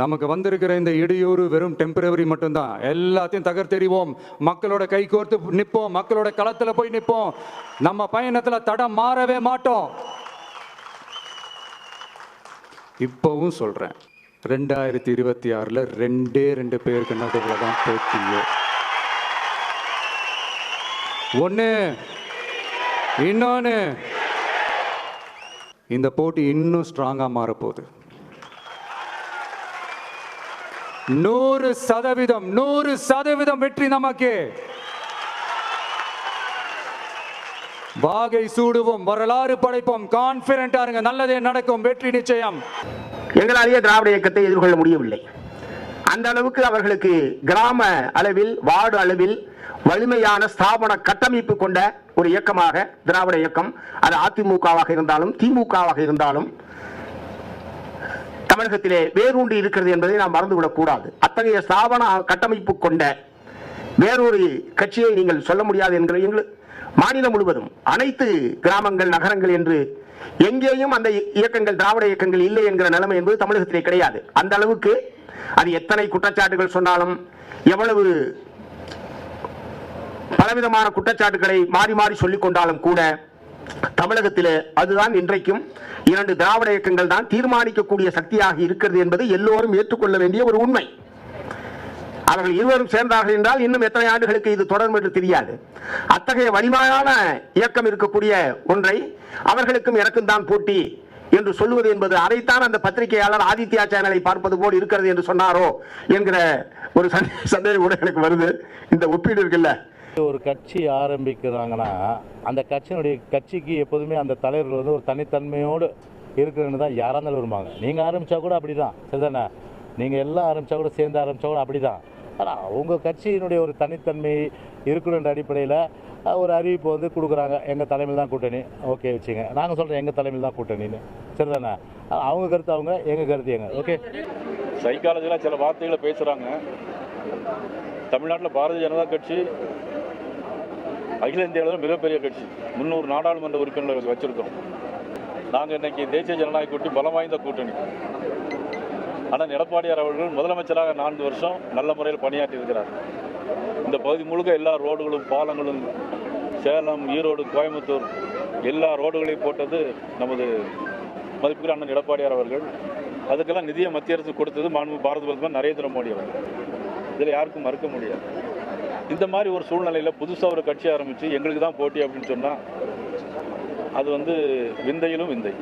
நமக்கு வந்திருக்கிற இந்த இடையூறு வெறும் டெம்பரவரி மட்டும்தான். எல்லாத்தையும் தகர்த்தெறிவோம், மக்களோட கை கோர்த்து நிற்போம், மக்களோட களத்தில் போய் நிற்போம். நம்ம பயணத்தில் தடம் மாறவே மாட்டோம். இப்பவும் சொல்றேன், 2026 2 பேருக்கு நடுவில் தான் போட்டியே. ஒன்று, இன்னொன்று, இந்த போட்டி இன்னும் ஸ்ட்ராங்காக மாறப்போகுது. 100% வெற்றி நமக்கு. வாகை சூடுவோம், வரலாறு படைப்போம், கான்பிடென்டா இருங்க, நல்லதே நடக்கும், வெற்றி நிச்சயம். எங்களாலேயே திராவிட இயக்கத்தை எதிர்கொள்ள முடியவில்லை. அந்த அளவுக்கு அவர்களுக்கு கிராம அளவில், வார்டு அளவில் வலிமையான ஸ்தாபன கட்டமைப்பு கொண்ட ஒரு இயக்கமாக திராவிட இயக்கம், அது அதிமுகவாக இருந்தாலும் திமுகவாக இருந்தாலும் தமிழகத்திலே வேரூன்றி இருக்கிறது என்பதை நாம் மறந்துவிடக் கூடாது. அத்தகைய ஸ்தாபன கட்டமைப்பு கொண்ட வேறொரு கட்சியை நீங்கள் சொல்ல முடியாது என்கிற மாநிலம் முழுவதும் அனைத்து கிராமங்கள், நகரங்கள் என்று எங்கேயும் அந்த இயக்கங்கள், திராவிட இயக்கங்கள் இல்லை என்கிற நிலைமை என்பது தமிழகத்திலே கிடையாது. அந்த அளவுக்கு அது எத்தனை குற்றச்சாட்டுகள் சொன்னாலும், எவ்வளவு பலவிதமான குற்றச்சாட்டுகளை மாறி மாறி சொல்லிக் கொண்டாலும் கூட தமிழகத்தில் அதுதான் இன்றைக்கும் 2 திராவிட இயக்கங்கள் தான் தீர்மானிக்கக்கூடிய சக்தியாக இருக்கிறது என்பது எல்லோரும் ஏற்றுக்கொள்ள வேண்டிய ஒரு உண்மை. அவர்கள் இருவரும் சேர்ந்தார்கள் என்றால் இன்னும் எத்தனை ஆண்டுகளுக்கு இது தொடரும் என்று தெரியாது. அத்தகைய வலிமையான இயக்கம் இருக்கக்கூடிய ஒன்றை அவர்களுக்கும் எனக்கும் தான் போட்டி என்று சொல்லுவது என்பது, அதைத்தான் அந்த பத்திரிகையாளர் ஆதித்யா சேனலை பார்ப்பது போல் இருக்கிறது என்று சொன்னாரோ என்கிற ஒரு சந்தேகம் கூட எனக்கு வருது. இந்த ஒப்பீடு இருக்குல்ல, ஒரு கட்சி ஆரம்பிக்கிறாங்கன்னா அந்த கட்சிக்கு எப்போதுமே அந்த தலைவர்கள் வந்து ஒரு தனித்தன்மையோடு இருக்கிறன்னு தான் யாராக இருந்தாலும் விரும்பாங்க. நீங்கள் ஆரம்பித்தா கூட அப்படி தான், சரிதானே? நீங்கள் எல்லாம் ஆரம்பித்தா கூட, சேர்ந்து ஆரம்பித்தா கூட அப்படி தான். ஆனால் உங்கள் கட்சியினுடைய ஒரு தனித்தன்மை இருக்கணுன்ற அடிப்படையில் ஒரு அறிவிப்பு வந்து கொடுக்குறாங்க, எங்கள் தலைமையில் தான் கூட்டணி, ஓகே வச்சுங்க. நாங்கள் சொல்கிறோம் எங்கள் தலைமையில் தான் கூட்டணின்னு, சரிதானே? அவங்க கருத்து அவங்க, எங்கள் கருத்து எங்க, ஓகே. சைக்காலஜியில் சில வார்த்தைகளை பேசுகிறாங்க. தமிழ்நாட்டில் பாரதிய ஜனதா கட்சி அகில இந்தியாவில் மிகப்பெரிய கட்சி, 300 நாடாளுமன்ற உறுப்பினர்கள் வச்சுருக்கோம். நாங்கள் இன்றைக்கி தேசிய ஜனநாயக கூட்டணி பலம் வாய்ந்த கூட்டணி. ஆனால் எடப்பாடியார் அவர்கள் முதலமைச்சராக 4 வருஷம் நல்ல முறையில் பணியாற்றி இருக்கிறார். இந்த பகுதி முழுக்க எல்லா ரோடுகளும், பாலங்களும், சேலம், ஈரோடு, கோயம்புத்தூர் எல்லா ரோடுகளையும் போட்டது நமது மதிப்புக்குரிய அண்ணன் எடப்பாடியார் அவர்கள். அதுக்கெல்லாம் நிதியை மத்திய அரசு கொடுத்தது மாண்பு பாரத பிரதமர் நரேந்திர மோடி அவர்கள். இதில் யாருக்கும் மறுக்க முடியாது. இந்த மாதிரி ஒரு சூழ்நிலையில் புதுசாக ஒரு கட்சி ஆரம்பித்து எங்களுக்கு தான் போட்டி அப்படின்னு சொன்னால் அது வந்து விந்தையிலும் விந்தை.